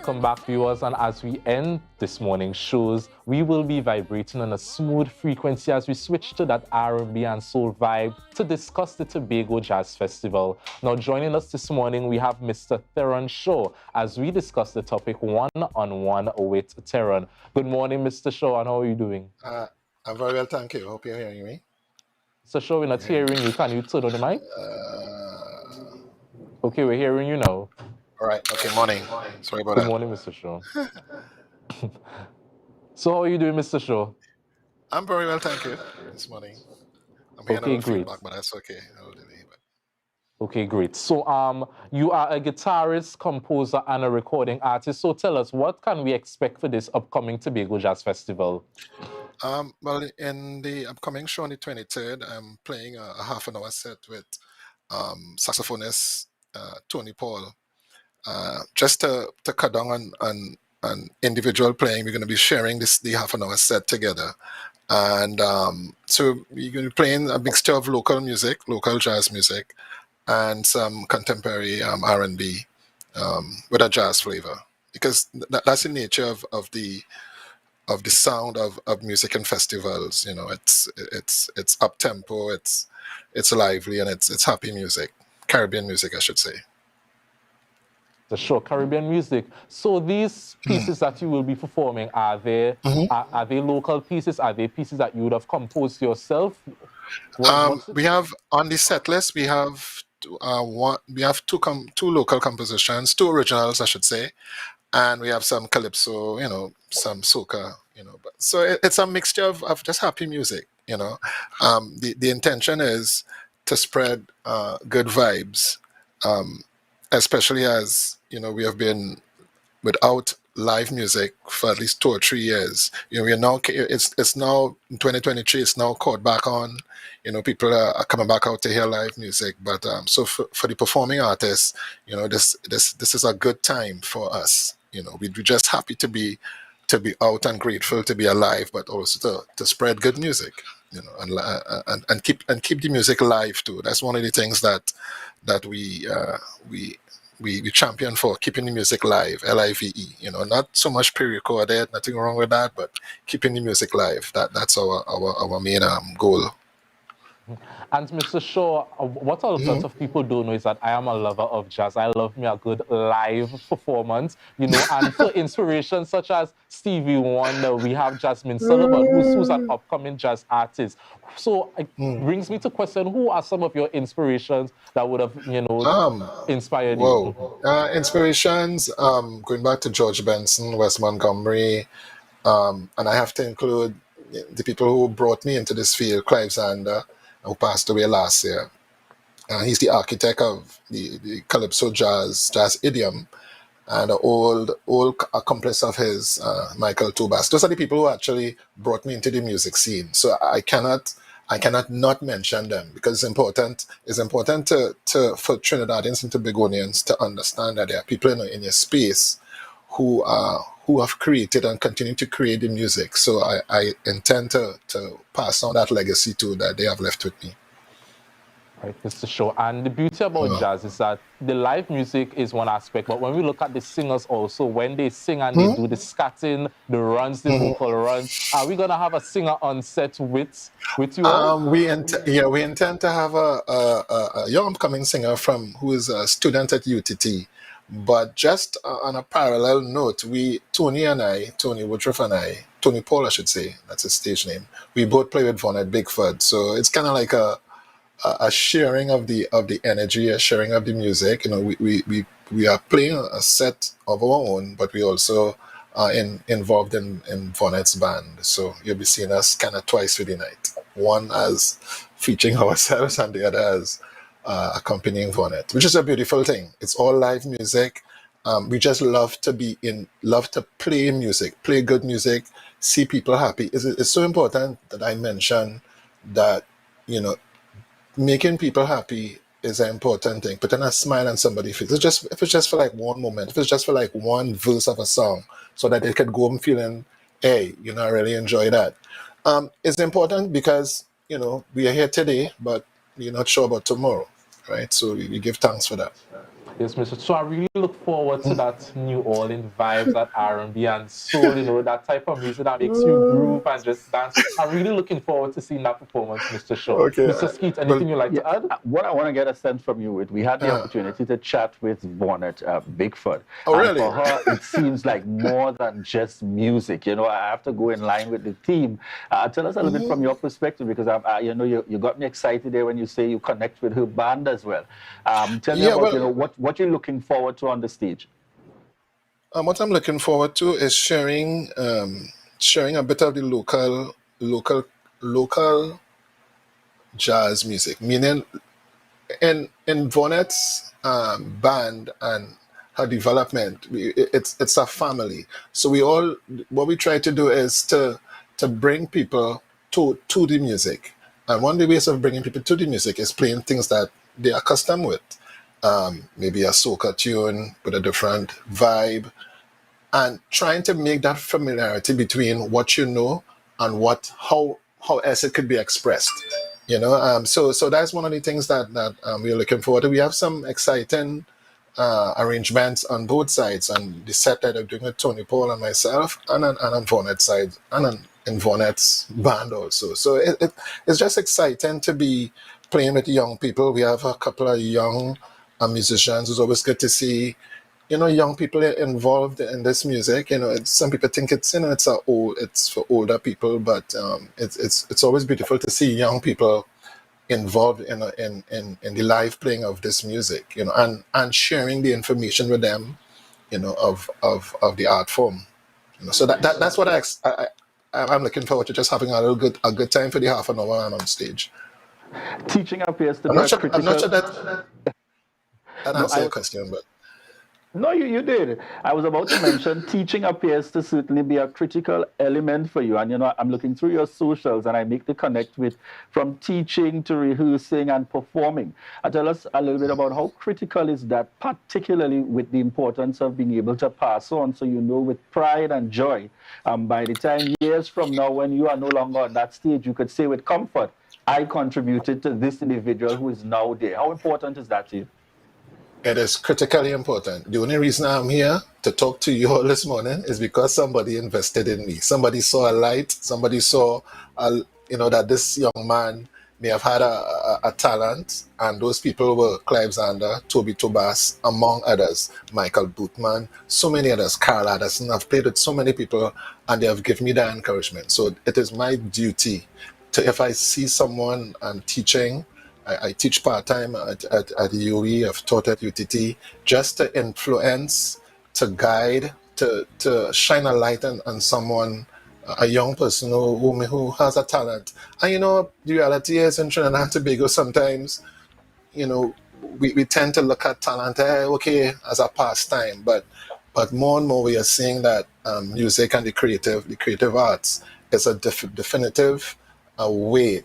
Welcome back, viewers, and as we end this morning's shows, we will be vibrating on a smooth frequency as we switch to that R&B and soul vibe to discuss the Tobago Jazz Festival. Now, joining us this morning, we have Mr. Theron Shaw as we discuss the topic one-on-one with Theron. Good morning, Mr. Shaw, and how are you doing? I'm very well, thank you. Hope you're hearing me. Mr. Shaw, we're not hearing you. Can you turn on the mic? Okay, we're hearing you now. All right. Okay, morning. Sorry about Good that. morning, Mr. Shaw. So how are you doing, Mr. Shaw? I'm very well, thank you. This morning. I'm hearing Okay, a little great. feedback, but that's okay. Okay, great. So you are a guitarist, composer, and a recording artist. So tell us, what can we expect for this upcoming Tobago Jazz Festival? Well, in the upcoming show on the 23rd, I'm playing a half an hour set with saxophonist Tony Paul. Just to cut down on individual playing, we're going to be sharing the half an hour set together. And so we're going to be playing a mixture of local music, local jazz music, and some contemporary R&B with a jazz flavor, because that's the nature of the sound of music and festivals. You know, it's up tempo, it's lively, and it's happy music, Caribbean music, I should say. The show Caribbean music. So these pieces that you will be performing, are they local pieces? Are they pieces that you would have composed yourself? We have on the set list, we have two local compositions, two originals, I should say, and we have some calypso, some soca, so it's a mixture of just happy music. The intention is to spread good vibes, especially as we have been without live music for at least 2 or 3 years. We're now, it's now in 2023, it's now caught back on. People are coming back out to hear live music. But so for the performing artists, this is a good time for us. We're just happy to be out and grateful to be alive, but also to spread good music. And keep the music live too. That's one of the things that we champion for, keeping the music live, L-I-V-E. Not so much pre-recorded, nothing wrong with that, but keeping the music live. That's our main goal. And Mr. Shaw, what a lot of people don't know is that I am a lover of jazz. I love me a good live performance, and for inspiration such as Stevie Wonder, we have Jasmine Sullivan, who's an upcoming jazz artist. So it brings me to question, who are some of your inspirations that would have, inspired you? Inspirations, going back to George Benson, Wes Montgomery, and I have to include the people who brought me into this field, Clive Zander, who passed away last year. He's the architect of the calypso jazz idiom, and an old accomplice of his, Michael Tobas. Those are the people who actually brought me into the music scene. So I cannot not mention them, because it's important. It's important for Trinidadians and Tobagonians to understand that there are people in your space who have created and continue to create the music. So I intend to pass on that legacy too that they have left with me. Right, Mr. Shaw. And the beauty about jazz is that the live music is one aspect, but when we look at the singers also, when they sing and they do the scatting, the runs, the vocal runs, are we gonna have a singer on set with you all? We intend to have a young upcoming singer who is a student at UTT. But just on a parallel note, Tony Woodruff and I, Tony Paul, I should say, that's his stage name. We both play with Vonette Bigford, so it's kind of like a sharing of the energy, a sharing of the music. We are playing a set of our own, but we also are involved in Vonette's band. So you'll be seeing us kind of twice through the night. One as featuring ourselves, and the other as accompanying Vonette, which is a beautiful thing. It's all live music. We just love to play music, play good music, see people happy. It's so important that I mention that, making people happy is an important thing. Putting a smile on somebody's face. If it's just for like one moment, if it's just for like one verse of a song, so that they can go home feeling, hey, I really enjoy that. It's important because, we are here today, but we're not sure about tomorrow, right? So we give thanks for that. Yes, Mr. So I really look forward to that New Orleans vibes, that R&B and soul, that type of music that makes you groove and just dance. I'm really looking forward to seeing that performance, Mr. Shaw. Okay, Mr. Skeet, well, anything you'd like Yeah, to add? what I want to get a sense from you, we had the opportunity to chat with Vonnet Bigfoot, oh and really? for her, it seems like more than just music. I have to go in line with the theme. Tell us a little bit from your perspective, because you got me excited there when you say you connect with her band as well. Tell me Yeah, about well, what you're looking forward to on the stage. what I'm looking forward to is sharing a bit of the local jazz music, meaning in Vonet's band and her development, it's a family. So we all what we try to do is to bring people to the music, and one of the ways of bringing people to the music is playing things that they're accustomed with. Maybe a soca tune with a different vibe, and trying to make that familiarity between what you know and how else it could be expressed. So that's one of the things that we're looking forward to. We have some exciting arrangements on both sides, and the set that I'm doing with Tony Paul and myself, and on Vonet's side, and in Vonet's band also. So it's just exciting to be playing with young people. We have a couple of young musicians. It's always good to see young people involved in this music. Some people think it's for older people, but it's always beautiful to see young people involved in the live playing of this music, and sharing the information with them, of the art form. So that's what I'm looking forward to, just having a good time for the half an hour I'm on stage. Teaching appears to I'm be not a sure. I'm not critical. sure that No, answer your question, but No, you did. I was about to mention teaching appears to certainly be a critical element for you. And, I'm looking through your socials and I make the connect with from teaching to rehearsing and performing. Tell us a little bit about how critical is that, particularly with the importance of being able to pass on, so with pride and joy. By the time years from now, when you are no longer on that stage, you could say with comfort, I contributed to this individual who is now there. How important is that to you? it is critically important. The only reason I'm here to talk to you all this morning is because somebody invested in me. Somebody saw a light. Somebody saw, that this young man may have had a talent, and those people were Clive Zander, Toby Tobas, among others, Michael Bootman, so many others, Carl Addison. I've played with so mane people, and they have given me that encouragement. So it is my duty to, if I see someone I'm teaching. I teach part-time at UE. I've taught at UTT, just to influence, to guide, to shine a light on someone, a young person who has a talent. And the reality is, in Trinidad and Tobago, sometimes, we tend to look at talent, okay, as a pastime, but more and more we are seeing that music and the creative arts is a definitive way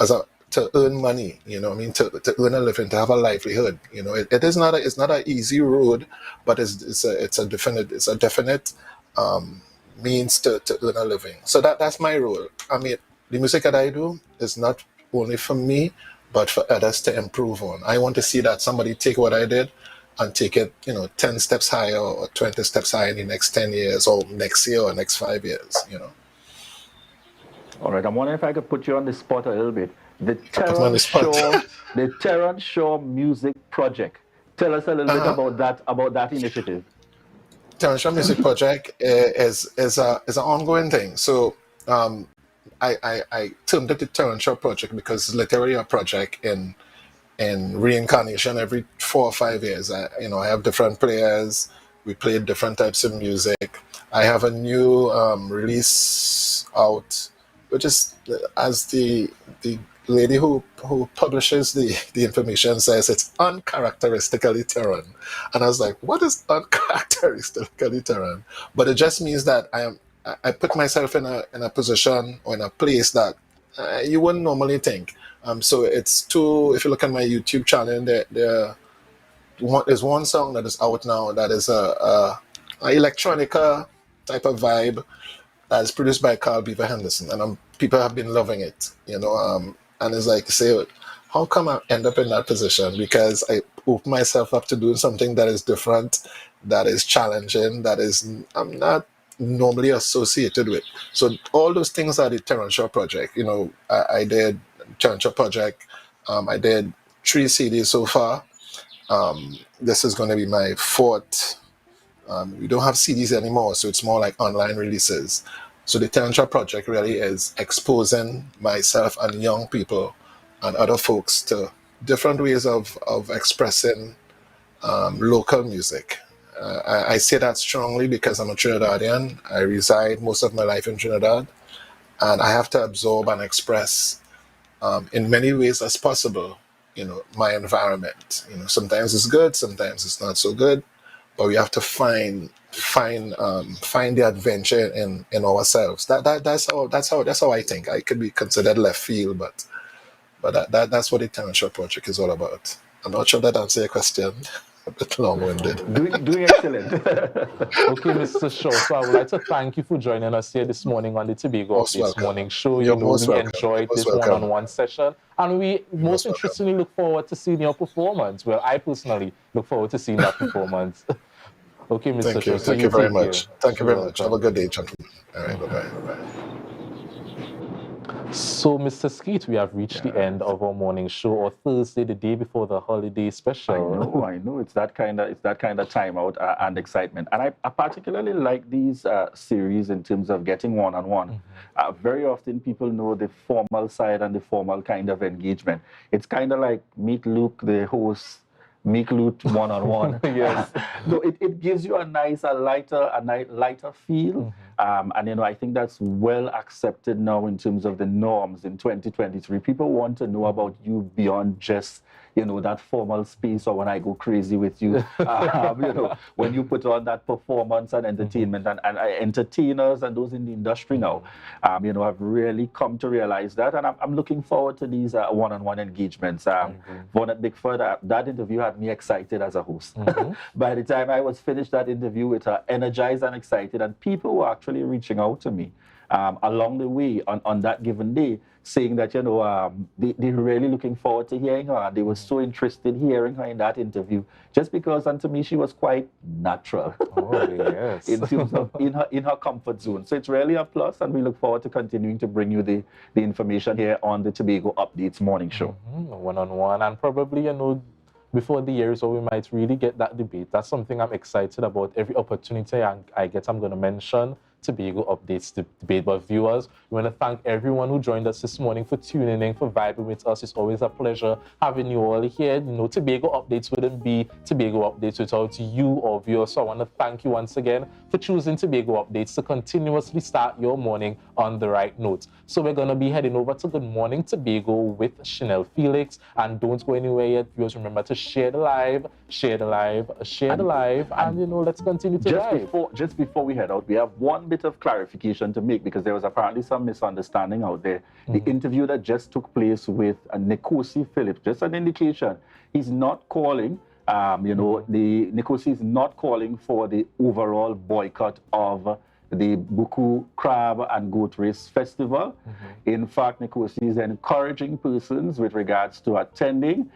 as a to earn money, to earn a living, to have a livelihood. It is not it's not an easy road, but it's a definite means to earn a living. So that's my role. I mean, the music that I do is not only for me, but for others to improve on. I want to see that somebody take what I did and take it, 10 steps higher or 20 steps higher in the next 10 years or next year or next 5 years. All right, I'm wondering if I could put you on the spot a little bit. The Put me on Theron the spot. Shaw, the Theron Shaw Music Project. Tell us a little bit Uh-huh. about that initiative. Terrestrial Music Project is an ongoing thing. So I termed it the Terrestrial Project because it's literally a project in reincarnation every 4 or 5 years. I have different players. We play different types of music. I have a new release out, which is, as the lady who publishes the information says, it's uncharacteristically Theron. And I was like, what is uncharacteristically Theron? But it just means that I put myself in a position or in a place that you wouldn't normally think. So it's two. If you look at my YouTube channel, there's one song that is out now that is a electronica type of vibe that is produced by Carl Beaver Henderson, and people have been loving it. And it's like, say, how come I end up in that position? Because I open myself up to doing something that is different, that is challenging, that is I'm not normally associated with. So all those things are the Theron project. You know, I did Theron project. I did 3 CDs so far. This is going to be my fourth. We don't have CDs anymore, so it's more like online releases. So the Theron project really is exposing myself and young people and other folks to different ways of expressing local music. I say that strongly because I'm a Trinidadian. I reside most of my life in Trinidad, and I have to absorb and express in many ways as possible, you know, my environment. You know, sometimes it's good, sometimes it's not so good, but we have to find the adventure in ourselves. That's how I think. I could be considered left field, but that's what the Talent Show project is all about. I'm not sure that answers your question. A bit long-winded. Doing excellent. Okay, Mr. Shaw. So I would like to thank you for joining us here this morning on the Tobago Most Updates welcome. morning show. You're You know, most we welcome. enjoyed Most this welcome. one-on-one session, and we most Most welcome. interestingly look forward to seeing your performance. Well, I personally look forward to seeing that performance. Okay, Mr. Thank Shaw. you. So Thank you very take care. much. Thank you You're very much. Have welcome. a good day, gentlemen. All right. Bye-bye. Bye-bye. So, Mr. Skeet, we have reached the end of our morning show, or Thursday, the day before the holiday special. I know. It's that kind of time out and excitement. And I particularly like these series in terms of getting one-on-one. Very often people know the formal side and the formal kind of engagement. It's kind of like Meet Luke, the host, Meet Luke one-on-one. Yes. No, it gives you a lighter feel. And, you know, I think that's well accepted now in terms of the norms in 2023. People want to know about you beyond just, you know, that formal space or when I go crazy with you. You know, when you put on that performance and entertainment and entertainers and those in the industry now, you know, I've really come to realize that. And I'm looking forward to these one-on-one engagements. Vonnet Bickford, that interview had me excited as a host. By the time I was finished that interview with her, energized and excited, and people were actually reaching out to me along the way on that given day, saying that, you know, they're really looking forward to hearing her. They were so interested hearing her in that interview, just because, and to me, she was quite natural. Oh, yes. In terms of in her comfort zone. So it's really a plus, and we look forward to continuing to bring you the information here on the Tobago Updates morning show. One-on-one, and probably, you know, before the year is over, we might really get that debate. That's something I'm excited about. Every opportunity I get, I'm going to mention Tobago Updates debate. But viewers, we want to thank everyone who joined us this morning for tuning in, for vibing with us. It's always a pleasure having you all here. You know, Tobago Updates wouldn't be Tobago Updates without you or viewers. So I want to thank you once again for choosing Tobago Updates to continuously start your morning on the right note. So we're going to be heading over to Good Morning Tobago with Chanel Felix. And don't go anywhere yet, viewers. Remember to share the live, and you know, let's continue to vibe. Just before we head out, we have one bit of clarification to make, because there was apparently some misunderstanding out there. The interview that just took place with Nkosi Phillips, just an indication, he's not calling, you know, the Nkosi is not calling for the overall boycott of the Buku Crab and Goat Race Festival. In fact, Nkosi is encouraging persons with regards to attending,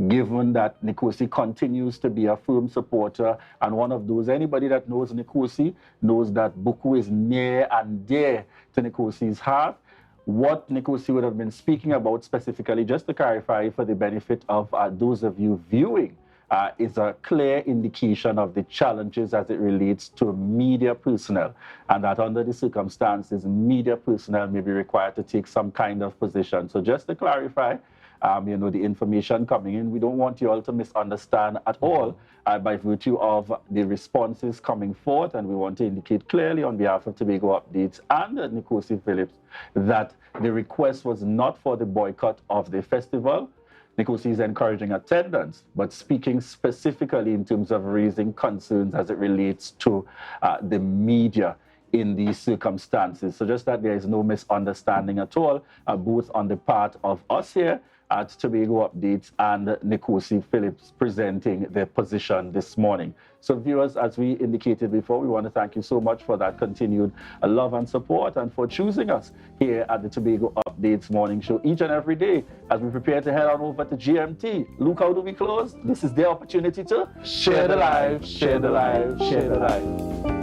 given that Nkosi continues to be a firm supporter and one of those, anybody that knows Nkosi knows that Buku is near and dear to Nkosi's heart. What Nkosi would have been speaking about specifically, just to clarify for the benefit of those of you viewing, is a clear indication of the challenges as it relates to media personnel, and that under the circumstances, media personnel may be required to take some kind of position. So just to clarify, you know, the information coming in, we don't want you all to misunderstand at all by virtue of the responses coming forth, and we want to indicate clearly on behalf of Tobago Updates and Nkosi Phillips that the request was not for the boycott of the festival. Nkosi is encouraging attendance, but speaking specifically in terms of raising concerns as it relates to the media in these circumstances. So just that there is no misunderstanding at all, both on the part of us here, at Tobago Updates, and Nikosi Phillips presenting their position this morning. So viewers, as we indicated before, we want to thank you so much for that continued love and support and for choosing us here at the Tobago Updates morning show each and every day as we prepare to head on over to GMT. Luke, how do we close? This is their opportunity to Share the life, share the life, share the life.